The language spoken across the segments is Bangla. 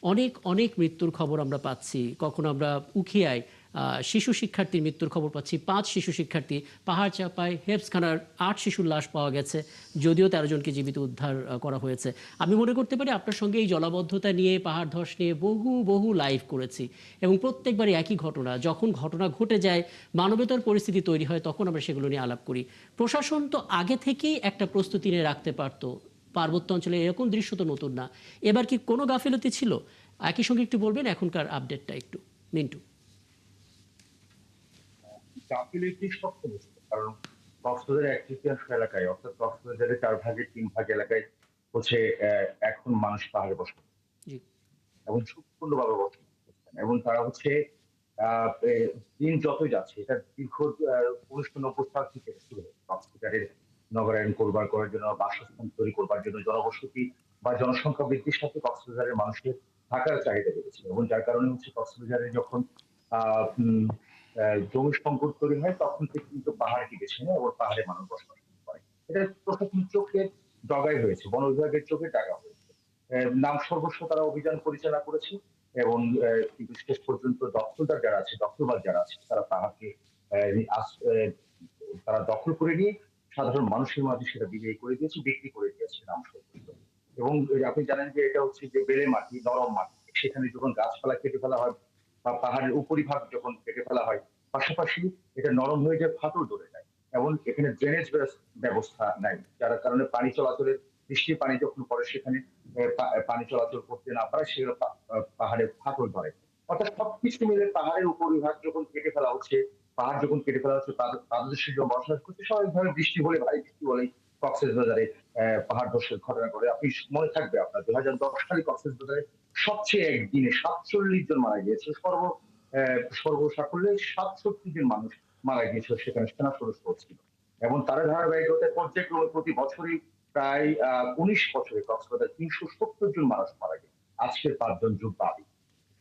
অনেক অনেক মৃত্যুর খবর আমরা পাচ্ছি। কখনো আমরা উখিয়ায় শিশু শিক্ষার্থীর মৃত্যুর খবর পাচ্ছি। ৫ শিশু শিক্ষার্থী, পাহাড় চাপায় হেফজখানার ৮ শিশুর লাশ পাওয়া গেছে। যদিও ১৩ জনকে জীবিত উদ্ধার করা হয়েছে। আমি মনে করতে পারি আপনার সঙ্গে এই জলাবদ্ধতা নিয়ে, পাহাড় ধস নিয়ে বহু বহু লাইভ করেছি এবং প্রত্যেকবারই একই ঘটনা। যখন ঘটনা ঘটে যায়, মানবেতর পরিস্থিতি তৈরি হয়, তখন আমরা সেগুলো নিয়ে আলাপ করি। প্রশাসন তো আগে থেকেই একটা প্রস্তুতি নিয়ে রাখতে পারত। পার্বত্য অঞ্চলে এরকম দৃশ্য তো নতুন না। এবার কি কোনো গাফিলতি ছিল? একই সঙ্গে একটু বলবেন এখনকার আপডেটটা একটু, মিন্টু। গাফিলতি শক্ত বস্তু, কারণ কক্সবাজারের এক তৃতীয়াংশ এলাকায়, অর্থাৎ কক্সবাজারের 4 ভাগের 3 ভাগ এলাকায় হচ্ছে এখন মানুষ পাহাড়ে বসবাস করছে জি। এবং সম্পূর্ণভাবে বসবাস করছেন, এবং তারা হচ্ছে দিন যতই যাচ্ছে, এটা দীর্ঘ 1990 সাল থেকে শুরু হয়েছে। কক্সবাজারের নগরায়ণ করবার করার জন্য, বাসস্থান তৈরি করবার জন্য, জনবসতি বা জনসংখ্যা বৃদ্ধির সাথে কক্সবাজারের মানুষের থাকার চাহিদা বেড়েছে, এবং যার কারণে হচ্ছে কক্সবাজারে যখন আহ উম, জমি সংকট তৈরি হয়, তখন থেকে কিন্তু পাহাড়কে বেছে নেয় এবং পাহাড়ে মানুষ বসবাস করে। এটা প্রশাসন চোখে ডগাই হয়েছে, বন বিভাগের চোখে ডাকা হয়েছে। নাম সর্বস্ব তারা অভিযান পরিচালনা করেছে, এবং কিন্তু শেষ পর্যন্ত দখলদার যারা আছে, দখলবাজ যারা আছে, তারা পাহাড়কে তারা দখল করে নিয়ে সাধারণ মানুষের মাঝে সেটা বিলিয়ে করে দিয়েছে, বিক্রি করে দিয়েছে নাম সর্বস্ব। এবং আপনি জানেন যে এটা হচ্ছে যে বেলে মাটি, নরম মাটি, সেখানে যখন গাছপালা কেটে ফেলা হয় বা পাহাড়ের উপরিভাগ যখন কেটে ফেলা হয়, পাশাপাশি এটা নরম হয়ে যায়, ফাটল ধরে যায়, এবং এখানে ড্রেনেজ ব্যবস্থা নাই, যার কারণে পানি চলাচলের, বৃষ্টির পানি যখন পড়ে সেখানে পানি চলাচল করতে না পারে, সেগুলো পাহাড়ে ফাটল ধরে। অর্থাৎ সবকিছু মিলে পাহাড়ের উপরিভাগ যখন কেটে ফেলা হচ্ছে, পাহাড় যখন কেটে ফেলা হচ্ছে, পাদদেশে যখন বসবাস করছে, স্বাভাবিকভাবে বৃষ্টি হলে, ভারী বৃষ্টি হলেই কক্সবাজারে পাহাড় ধসের ঘটনা ঘটে। আপনি মনে থাকবে আপনার 2010 সালে কক্সবাজারে সবচেয়ে একদিনে 47 জন মারা গিয়েছে, সর্বসাকুল্যে 67 জন মানুষ মারা গিয়েছিল, সেখানে সেনা সদস্য ছিল। এবং তার ধারাবাহিকতায় পর্যায়ক্রমে প্রতি বছরই প্রায় 19 বছরে কক্সবাজার 370 জন মানুষ মারা গেছে, আজকের 5 জন যোগ বাদী।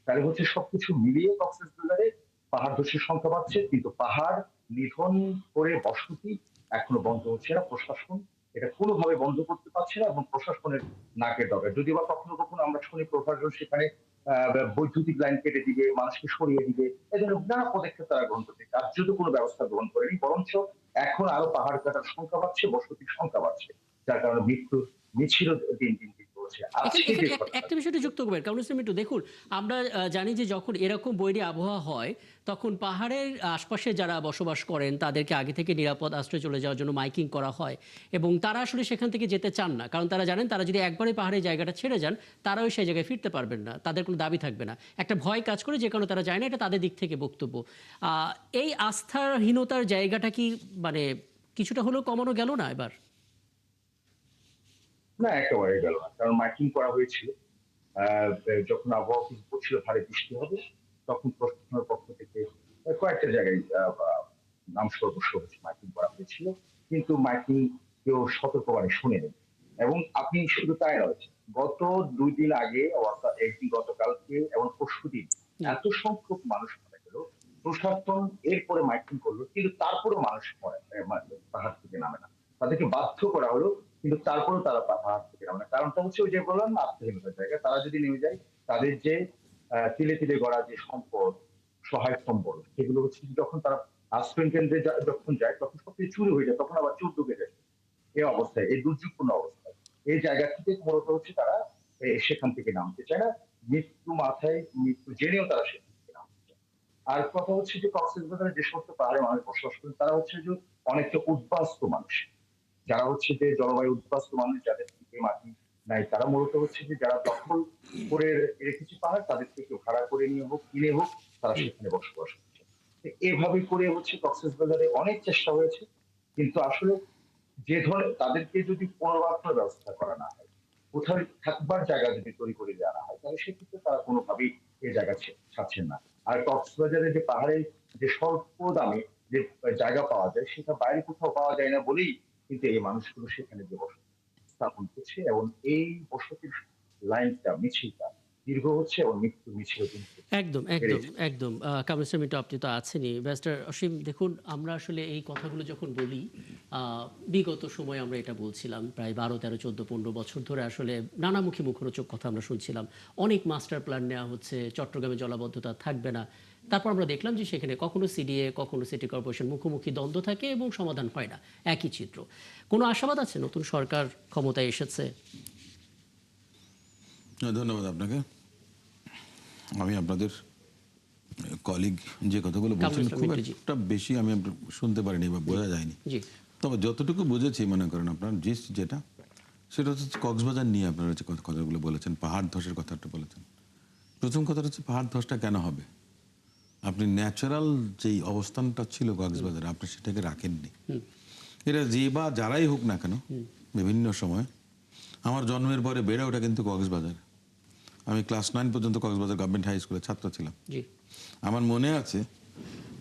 তাহলে হচ্ছে সবকিছু মিলিয়ে কক্সবাজারে পাহাড় ধসের সংখ্যা বাড়ছে, কিন্তু পাহাড় নিধন করে বসতি এখনো বন্ধ হচ্ছে না। প্রশাসন এটা কোনোভাবে বন্ধ করতে পারছে না, এবং প্রশাসনের নাকের ডগায়, যদিও বা কখনো কখনো আমরা শুনি প্রশাসন সেখানে বৈদ্যুতিক লাইন কেটে দিবে, মানুষকে সরিয়ে দিবে, এই ধরনের নানা পদক্ষেপ তারা গ্রহণ করছে, কার্যত কোনো ব্যবস্থা গ্রহণ করেনি, বরঞ্চ এখন আরো পাহাড় কাটার সংখ্যা বাড়ছে, বসতির সংখ্যা বাড়ছে, যার কারণে মৃত্যুর মিছিলও দিন দিন দিন চলছে। এখানে আজকে যে এখানে ঘটনা, একটা বিষয়টা যুক্ত করবেন কারণ একটু দেখুন, আমরা জানি যে যখন এরকম বৈরী আবহাওয়া হয়, তখন পাহাড়ের আশপাশে যারা বসবাস করেন তাদেরকে আগে থেকে নিরাপদ আশ্রয়ে চলে যাওয়ার জন্য মাইকিং করা হয়, এবং তারা আসলে সেখান থেকে যেতে চান না, কারণ তারা জানেন তারা যদি একবারে পাহাড়ের জায়গাটা ছেড়ে যান, তারাও সেই জায়গায় ফিরতে পারবেন না, তাদের কোনো দাবি থাকবে না। একটা ভয় কাজ করে, যে কারণে তারা যায় না, এটা তাদের দিক থেকে বক্তব্য। এই আস্থাহীনতার জায়গাটা কি মানে কিছুটা হলেও কমানো গেল না এবার? না একেবারে গেল না, কারণ মাইকিং করা হয়েছিল। আহ, যখন আবহাওয়া অফিস বলছিল ভারী বৃষ্টি হবে, তখন প্রশাসনের পক্ষ থেকে কয়েকটা জায়গায় নাম সর্বস্ব হচ্ছে, মাইকিং করা হয়েছিল, কিন্তু মাইকিং কেউ সতর্কবাণী শুনেনি। এবং আপনি শুধু তাই নয়, গত 2 দিন আগে, অর্থাৎ একদিন গতকালকে এবং পরশুদিন, জি। এত সংখ্যক মানুষ মারা গেল, প্রশাসন এরপরে মাইকিং করলো, কিন্তু তারপরেও মানুষ পাহাড় থেকে নামে না, তাদেরকে বাধ্য করা হলো, কিন্তু তারপরেও তারা পাহাড় থেকে নামে না। কারণটা হচ্ছে ওই যে বললাম না, আত্মহীনতার জায়গা, তারা যদি নেমে যায়, তাদের যে তিলে তিলে গড়া যে সম্পদ, সহায় সম্বল, সেগুলো হচ্ছে যে যখন তারা আশ্রয় কেন্দ্রে যখন যায়, তখন সবকিছু চুরি হয়ে যায়, তখন আবার চোর ঢুকে যায়। এই অবস্থায়, এই দুর্যোগপূর্ণ অবস্থায়, এই জায়গা থেকে মূলত হচ্ছে তারা সেখান থেকে নামতে চায় না। মৃত্যু মাথায়, মৃত্যু জেনেও তারা সেখান থেকে নামতে চায়। আর কথা হচ্ছে যে কক্সবাজারে যে সমস্ত পাহাড়ে মানুষ বসবাস করেন, তারা হচ্ছে যে অনেকটা উদ্বাস্তু মানুষ, যারা হচ্ছে যে জলবায়ু উদ্বাস্তু মানুষ, যাদের থেকে মাটি নাই, তারা মূলত হচ্ছে যে যারা দখল করে রেখেছে পাহাড়, তাদের থেকে ভাড়া করে নিয়ে হোক, কিনে হোক, তারা হুম। সেখানে বসবাস করছে। তো এভাবে করে হচ্ছে কক্সবাজারে অনেক চেষ্টা হয়েছে, কিন্তু আসলে যে ধরনের তাদেরকে যদি পুনর্বাসনের ব্যবস্থা করা না হয়, কোথাও থাকবার জায়গা যদি তৈরি করে দেওয়া না হয়, তাহলে সেক্ষেত্রে তারা কোনোভাবেই এই জায়গা ছাড়ছেন না। আর কক্সবাজারে যে পাহাড়ে যে স্বল্প দামে যে জায়গা পাওয়া যায়, সেটা বাইরে কোথাও পাওয়া যায় না বলেই কিন্তু এই মানুষগুলো সেখানে যে বসতি স্থাপন করছে, এবং এই বসতির লাইনটা, মিছিলটা দীর্ঘ হচ্ছে, এবং মৃত্যু মিছিল কিন্তু একদম, বেড়েই একদম, চলছে। একদম। কামরুল ইসলাম মিন্টু, আপনি তো আছেনই। ব্যারিস্টার অসীম, দেখুন আমরা আসলে এই কথাগুলো যখন বলি, বিগত সময় আমরা এটা বলছিলাম, প্রায় 12, 13, 14, 15 বছর ধরে আসলে নানামুখী মুখরোচক কথা আমরা শুনছিলাম। অনেক মাস্টার প্ল্যান নেওয়া হচ্ছে, চট্টগ্রামে জলাবদ্ধতা থাকবে না। তারপর আমরা দেখলাম যে সেখানে কখনো সিডিএ, কখনো সিটি কর্পোরেশন মুখোমুখি দ্বন্দ্ব থাকে এবং সমাধান হয় না, একই চিত্র। কোনো আশাবাদ আছে? নতুন সরকার ক্ষমতায় এসেছে। ধন্যবাদ আপনাকে। আমি আপনাদের কলিগ যে কথাগুলো বলছেন ইসলাম খুব মিন্টু জি। একটা বেশি আমি শুনতে পারিনি বা বোঝা যায়নি, জি তবে যতটুকু বুঝেছি মনে করেন আপনার জিস্ট যেটা, সেটা হচ্ছে কক্সবাজার নিয়ে আপনারা যে কথাগুলো বলেছেন, পাহাড় ধসের কথাটা বলেছেন। প্রথম কথাটা হচ্ছে পাহাড় ধসটা কেন হবে? আপনি ন্যাচারাল যেই অবস্থানটা ছিল কক্সবাজারে আপনি সেটাকে রাখেননি। এটা যে বা যারাই হোক না কেন বিভিন্ন সময়, আমার জন্মের পরে বেড়ে ওঠা কিন্তু কক্সবাজার। আমি ক্লাস 9 পর্যন্ত কক্সবাজার গভর্নমেন্ট হাই স্কুলের ছাত্র ছিলাম। জি আমার মনে আছে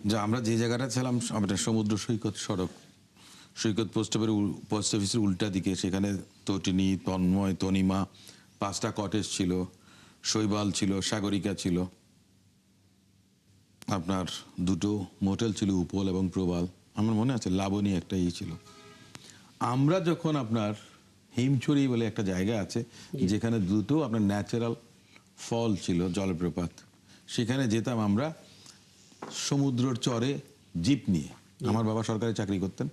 যে আমরা যে জায়গাটা ছিলাম, আমাদের সমুদ্র সৈকত সড়ক, সৈকত পোস্ট অফিসের উল্টা দিকে, সেখানে তটিনী, তন্ময়, তনিমা, 5টা কটেজ ছিল, শৈবাল ছিল, সাগরিকা ছিল, আপনার 2টো মোটেল ছিল, উপল এবং প্রবাল। আমার মনে আছে লাবণী একটা ছিল। আমরা যখন আপনার হিমছড়ি বলে একটা জায়গা আছে যেখানে 2টো আপনার ন্যাচারাল ফল ছিল, জলপ্রপাত, সেখানে যেতাম আমরা সমুদ্রের চরে জিপ নিয়ে। আমার বাবা সরকারি চাকরি করতেন,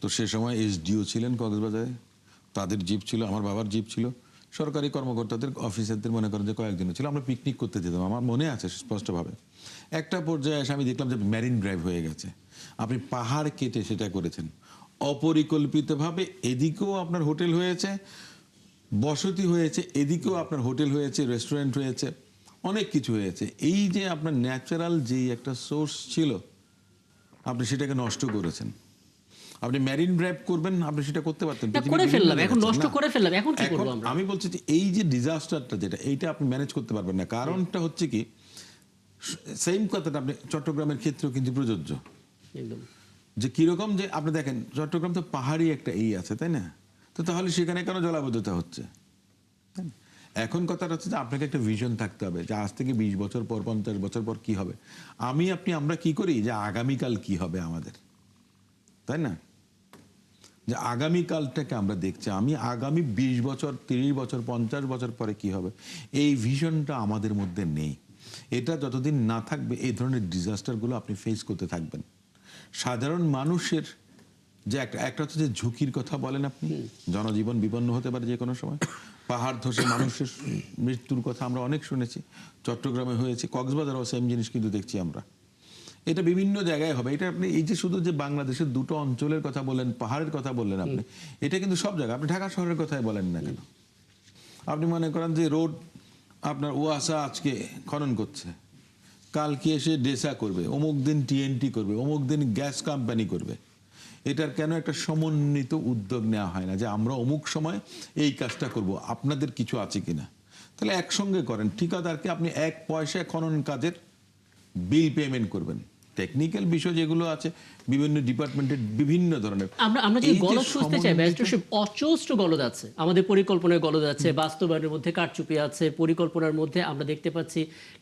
তো সে সময় এসডিও ছিলেন কক্সবাজারে, তাদের জিপ ছিল, আমার বাবার জিপ ছিল, সরকারি কর্মকর্তাদের অফিসারদের মনে করেন যে কয়েকদিনও ছিল। আমরা পিকনিক করতে যেতাম, আমার মনে আছে স্পষ্টভাবে। একটা পর্যায়ে এসে আমি দেখলাম যে মেরিন ড্রাইভ হয়ে গেছে, আপনি পাহাড় কেটে সেটা করেছেন অপরিকল্পিতভাবে। এদিকেও আপনার হোটেল হয়েছে, বসতি হয়েছে, এদিকেও আপনার হোটেল হয়েছে, রেস্টুরেন্ট হয়েছে, অনেক কিছু হয়েছে। এই যে আপনার ন্যাচারাল যেই একটা সোর্স ছিল আপনি সেটাকে নষ্ট করেছেন। আপনি মেরিন ড্রাইভ করবেন, আপনি সেটা করতে পারতেন, না, পৃথিবীর করে বিভিন্ন ফেললাম, জায়গায় এখন আছে। নষ্ট না, করে ফেললাম, এখন কি এখন করবো আমরা? আমি বলছি যে এই যে ডিজাস্টারটা যেটা, এইটা আপনি ম্যানেজ করতে পারবেন না। কারণটা হচ্ছে কি, সেম কথাটা আপনি চট্টগ্রামের ক্ষেত্রেও কিন্তু প্রযোজ্য। একদম যে কিরকম, যে আপনি দেখেন চট্টগ্রাম তো পাহাড়ি একটা আছে, তাই না? তো তাহলে সেখানে কেন জলাবদ্ধতা হচ্ছে? তাই না? এখন কথাটা হচ্ছে যে আপনাকে একটা ভিশন থাকতে হবে যে আজ থেকে 20 বছর পর, 50 বছর পর কি হবে। আমরা কি করি যে আগামীকাল কি হবে আমাদের, তাই না? যে আগামীকালটাকে আমরা দেখছি, আমি আগামী 20 বছর, 30 বছর, 50 বছর পরে কি হবে, এই ভিশনটা আমাদের মধ্যে নেই। এটা যতদিন না থাকবে এই ধরনের ডিজাস্টারগুলো আপনি ফেস করতে থাকবেন। সাধারণ মানুষের যে একটা হচ্ছে যে ঝুঁকির কথা বলেন আপনি, জনজীবন বিপন্ন হতে পারে যে কোনো সময়। পাহাড় ধসে মানুষের মৃত্যুর কথা আমরা অনেক শুনেছি, চট্টগ্রামে হয়েছে, কক্সবাজারও সেম জিনিস কিন্তু দেখছি আমরা। এটা বিভিন্ন জায়গায় হবে। এটা আপনি এই যে শুধু যে বাংলাদেশের 2টো অঞ্চলের কথা বললেন, পাহাড়ের কথা বললেন আপনি, এটা কিন্তু সব জায়গায়। আপনি ঢাকা শহরের কথাই বলেন না কেন, আপনি মনে করেন যে রোড আপনার ওয়াসা আজকে খনন করছে, কালকে এসে ডেসা করবে, অমুক দিন টিএনটি করবে, অমুক দিন গ্যাস কোম্পানি করবে। এটার কেন একটা সমন্বিত উদ্যোগ নেওয়া হয় না যে আমরা অমুক সময় এই কাজটা করব, আপনাদের কিছু আছে কিনা? তাহলে একসঙ্গে করেন, ঠিকাদারকে আপনি 1 পয়সা খনন কাজের বিল পেমেন্ট করবেন। টেকনিক্যাল বিষয় যেগুলো আছে বিভিন্ন ডিপার্টমেন্টের বিভিন্ন ধরনের, আমরা যে গলদ খুঁজতে চাই, ব্যারিস্টার, অজস্র গলদ আছে আমাদের পরিকল্পনায়, গলদ আছে, বাস্তবায়নের মধ্যে কারচুপি আছে, পরিকল্পনার মধ্যে আমরা দেখতে পাচ্ছি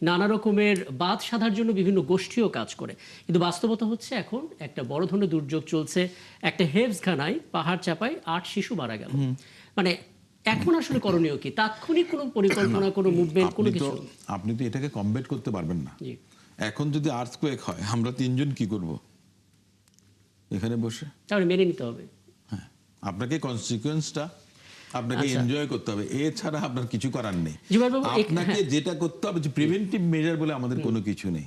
নানা রকমের বাদ সাধার জন্য বিভিন্ন গোষ্ঠীও কাজ করে। কিন্তু বাস্তবতা হচ্ছে এখন একটা বড় ধরনের দুর্যোগ চলছে, একটা হেফজখানায় পাহাড় চাপায় 8 শিশু মারা গেল। মানে এখন আসলে করণীয় কি? তাৎক্ষণিক কোনো পরিকল্পনা, কোনো মুভমেন্ট, কোনো কিছু? আপনি তো এটাকে কমবেট করতে পারবেন না। জি এখন যদি আর্থকোয়েক হয় আমরা 3জন কি করব এখানে বসে? তাহলে মেনে নিতে হবে। হ্যাঁ, আপনাকে কনসিকুয়েন্সটা আপনাকে আচ্ছা। এনজয় করতে হবে, এছাড়া আপনার কিছু করার নেই। জুবাইর বাবু, আপনাকে যেটা করতে হবে যে প্রিভেন্টিভ মেজার বলে আমাদের কোনো কিছু নেই।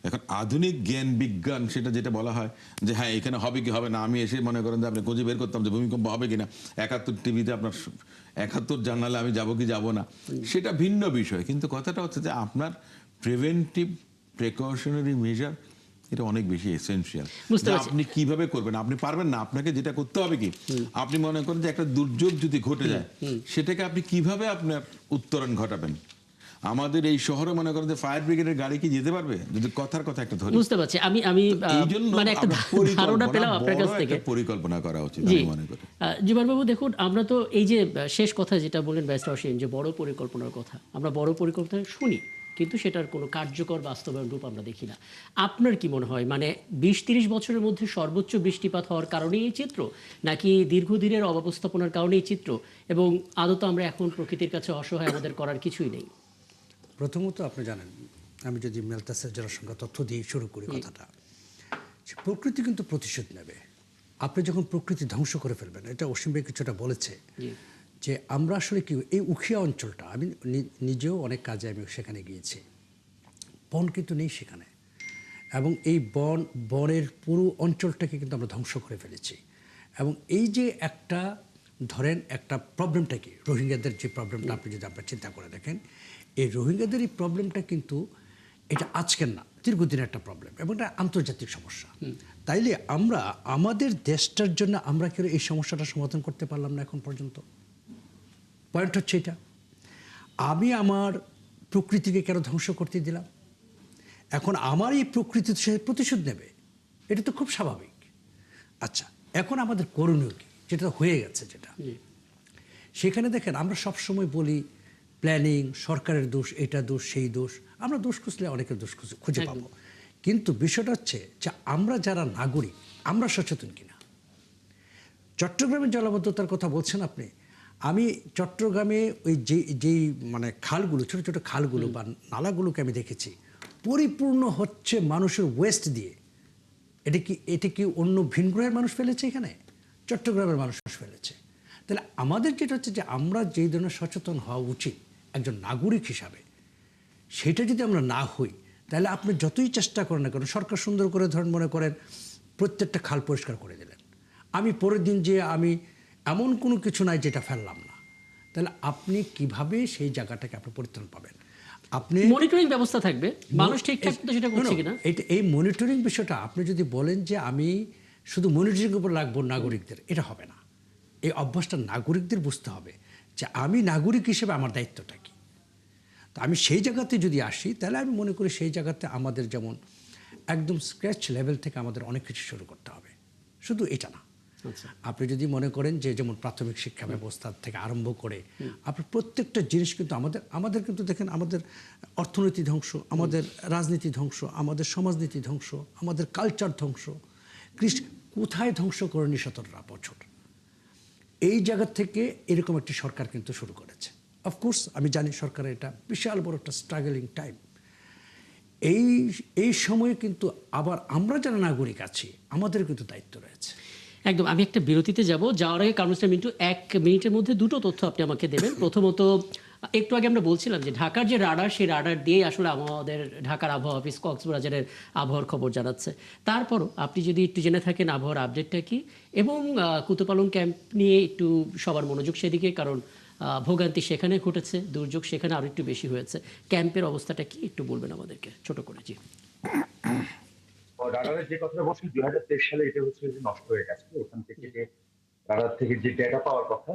এখন আধুনিক জ্ঞান বিজ্ঞান সেটা যেটা বলা হয় যে হ্যাঁ এখানে হবে কি হবে না, আমি এসে মনে করেন যে আপনি খুঁজে বের করতাম যে ভূমিকম্প হবে কিনা, 71 টিভিতে আপনার 71 জানালে আমি যাব কি যাব না, সেটা ভিন্ন বিষয়। কিন্তু কথাটা হচ্ছে যে আপনার প্রিভেন্টিভ প্রিকশনারি মেজার এটা অনেক বেশি এসেনশিয়াল। বুঝতে পারছি। আপনি কিভাবে করবেন, আপনি পারবেন না, আপনাকে যেটা করতে হবে কি, আপনি মনে করেন যে একটা দুর্যোগ যদি ঘটে যায় সেটাকে আপনি কিভাবে আপনার উত্তরণ ঘটাবেন। আমাদের এই শহরে মনে করেন যে ফায়ার ব্রিগেডের গাড়ি কি যেতে পারবে, যদি কথার কথা একটা ধরি। বুঝতে পারছি। আমি এই জন্য মানে একটা ধারণা পেলাম আপনার কাছ থেকে। পরিকল্পনা করা উচিত জি আমি মনে করি। জুবাইর বাবু, দেখুন আমরা তো এই যে শেষ কথা যেটা বললেন ব্যারিস্টার অসীম, যে বড় পরিকল্পনার কথা, আমরা বড় পরিকল্পনা শুনি কিন্তু সেটার কোনো কার্যকর বাস্তবায়ন রূপ আমরা দেখি না। আপনার কি মনে হয়, মানে 20-30 বছরের মধ্যে সর্বোচ্চ বৃষ্টিপাত হওয়ার কারণেই এই চিত্র, নাকি দীর্ঘদিনের অব্যবস্থাপনার কারণেই এই চিত্র, এবং আদত আমরা এখন প্রকৃতির কাছে অসহায়, আমাদের করার কিছুই নেই? প্রথমত আপনি জানেন, আমি যদি মেলতাসের জনসংখ্যা তথ্য দিয়ে শুরু করি কথাটা, যে প্রকৃতি কিন্তু প্রতিশোধ নেবে। আপনি যখন প্রকৃতি ধ্বংস করে ফেলবেন, এটা অসীম ভাই কিছুটা বলেছে, জি। যে আমরা আসলে কি এই উখিয়া অঞ্চলটা, আমি নিজেও অনেক কাজে আমি সেখানে গিয়েছি, বন কিন্তু নেই সেখানে, এবং এই বনের পুরো অঞ্চলটাকে কিন্তু আমরা ধ্বংস করে ফেলেছি। এবং এই যে একটা ধরেন একটা প্রবলেমটা কি, রোহিঙ্গাদের যে প্রবলেমটা আপনি যদি আপনার চিন্তা করে দেখেন, এই রোহিঙ্গাদের এই প্রবলেমটা কিন্তু এটা আজকের না, দীর্ঘদিনের একটা প্রবলেম এবং এটা আন্তর্জাতিক সমস্যা। তাইলে আমরা আমাদের দেশটার জন্য আমরা কেউ এই সমস্যাটা সমাধান করতে পারলাম না এখন পর্যন্ত। পয়েন্ট হচ্ছে এটা, আমি আমার প্রকৃতিকে কেন ধ্বংস করতে দিলাম? এখন আমার এই প্রকৃতি সে প্রতিশোধ নেবে, এটা তো খুব স্বাভাবিক। আচ্ছা, এখন আমাদের করণীয় কি, যেটা হয়ে গেছে, যেটা সেখানে দেখেন আমরা সবসময় বলি প্ল্যানিং, সরকারের দোষ, এটা দোষ, সেই দোষ, আমরা দোষ খুঁজলে অনেকের দোষ খুঁজে পাবো। কিন্তু বিষয়টা হচ্ছে যে আমরা যারা নাগরিক, আমরা সচেতন কিনা। চট্টগ্রামের জলাবদ্ধতার কথা বলছেন আপনি, আমি চট্টগ্রামে ওই যেই মানে খালগুলো, ছোট ছোট খালগুলো বা নালাগুলোকে আমি দেখেছি পরিপূর্ণ হচ্ছে মানুষের ওয়েস্ট দিয়ে। এটা কি অন্য ভিন গ্রহের মানুষ ফেলেছে এখানে? চট্টগ্রামের মানুষ ফেলেছে। তাহলে আমাদের যেটা হচ্ছে যে আমরা যেই ধরনের সচেতন হওয়া উচিত একজন নাগরিক হিসাবে, সেটা যদি আমরা না হই, তাহলে আপনি যতই চেষ্টা করেন না কেন, সরকার সুন্দর করে ধরেন মনে করেন প্রত্যেকটা খাল পরিষ্কার করে দিলেন, আমি পরের দিন যে আমি এমন কোনো কিছু নাই যেটা ফেললাম না, তাহলে আপনি কিভাবে সেই জায়গাটাকে আপনি পরিত্রাণ পাবেন? আপনি মনিটরিং ব্যবস্থা থাকবে, মানুষ ঠিকঠাক মতো সেটা করছে কিনা। এই মনিটরিং বিষয়টা আপনি যদি বলেন যে আমি শুধু মনিটরিং উপর রাখবো নাগরিকদের, এটা হবে না। এই অভ্যাসটা নাগরিকদের বুঝতে হবে যে আমি নাগরিক হিসেবে আমার দায়িত্বটা কি। তো আমি সেই জায়গাতে যদি আসি, তাহলে আমি মনে করি সেই জায়গাতে আমাদের যেমন একদম স্ক্র্যাচ লেভেল থেকে আমাদের অনেক কিছু শুরু করতে হবে, শুধু এটা না। আপনি যদি মনে করেন যে যেমন প্রাথমিক শিক্ষা ব্যবস্থা থেকে আরম্ভ করে আপনি প্রত্যেকটা জিনিস কিন্তু আমাদের কিন্তু দেখেন, আমাদের অর্থনীতি ধ্বংস, আমাদের রাজনীতি ধ্বংস, আমাদের সমাজনীতি ধ্বংস, আমাদের কালচার ধ্বংস, কোথায় ধ্বংস করেনি 17টা বছর। এই জায়গা থেকে এরকম একটি সরকার কিন্তু শুরু করেছে। অফকোর্স আমি জানি সরকারের এটা বিশাল বড় একটা স্ট্রাগলিং টাইম। এই সময়ে কিন্তু আবার আমরা যারা নাগরিক আছি, আমাদের কিন্তু দায়িত্ব রয়েছে। একদম। আমি একটা বিরতিতে যাব, যাওয়ার আগে কারণ মিন্টু 1 মিনিটের মধ্যে দুটো তথ্য আপনি আমাকে দেবেন। প্রথমত, একটু আগে আমরা বলছিলাম যে ঢাকার যে রাডার, সেই রাডার দিয়ে আসলে আমাদের ঢাকার আবহাওয়া অফিস কক্সবাজারের আবহাওয়ার খবর জানাচ্ছে। তারপরও আপনি যদি একটু জেনে থাকেন আবহাওয়ার আপডেটটা কি, এবং কুতুপালং ক্যাম্প নিয়ে একটু সবার মনোযোগ সেদিকে, কারণ ভোগান্তি সেখানে ঘটেছে, দুর্যোগ সেখানে আরো একটু বেশি হয়েছে। ক্যাম্পের অবস্থাটা কি একটু বলবেন আমাদেরকে ছোট করে? জি। রাডারের যে কথাটা বলছি, 2023 সালে এটা হচ্ছে যে নষ্ট হয়ে গেছে। ওখান থেকে যে রাডার থেকে যে ডেটা পাওয়ার কথা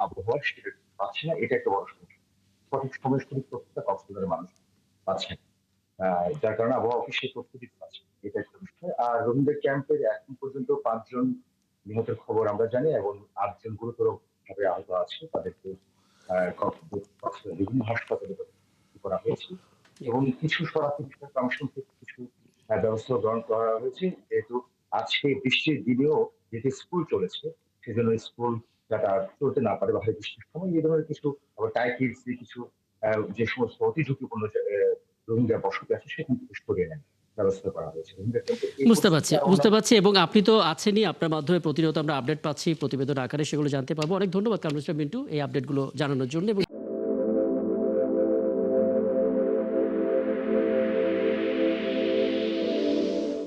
আবহাওয়া, সেটা পাচ্ছে না। এটা একটা বড় সমস্যা। সঠিক সময় সঠিক তথ্যটা কক্সবাজারের মানুষ পাচ্ছে না। যার কারণে আবহাওয়া অফিস সেই তথ্য দিতে পারছে না। এটা একটা বিষয়। আর রোহিঙ্গা ক্যাম্পের এখন পর্যন্ত 5 জন নিহতের খবর আমরা জানি, এবং 8 জন গুরুতর ভাবে আহত আছে। তাদেরকে কক্সবাজার বিভিন্ন হাসপাতালে ভর্তি করা হয়েছে, এবং কিছু সরাসরি কাউন্সিল থেকে কিছু ব্যবস্থা গ্রহণ করা হয়েছে। যেহেতু আজকে বৃষ্টির দিনেও যেহেতু স্কুল চলেছে, সেজন্য স্কুল যারা চলতে না পারে বা বৃষ্টির সময় এই ধরনের কিছু টাইকিডস কিছু যে সমস্ত অতি ঝুঁকিপূর্ণ রোহিঙ্গা বসতি আছে সেখান থেকে সরিয়ে নেন ব্যবস্থা করা হয়েছে। রোহিঙ্গা ক্যাম্পে বুঝতে পারছি, এবং আপনি তো আছেনই, আপনার মাধ্যমে প্রতিনিয়ত আমরা আপডেট পাচ্ছি প্রতিবেদন আকারে, সেগুলো জানতে পারবো। অনেক ধন্যবাদ কামরুল ইসলাম মিন্টু এই আপডেটগুলো জানানোর জন্য। এবং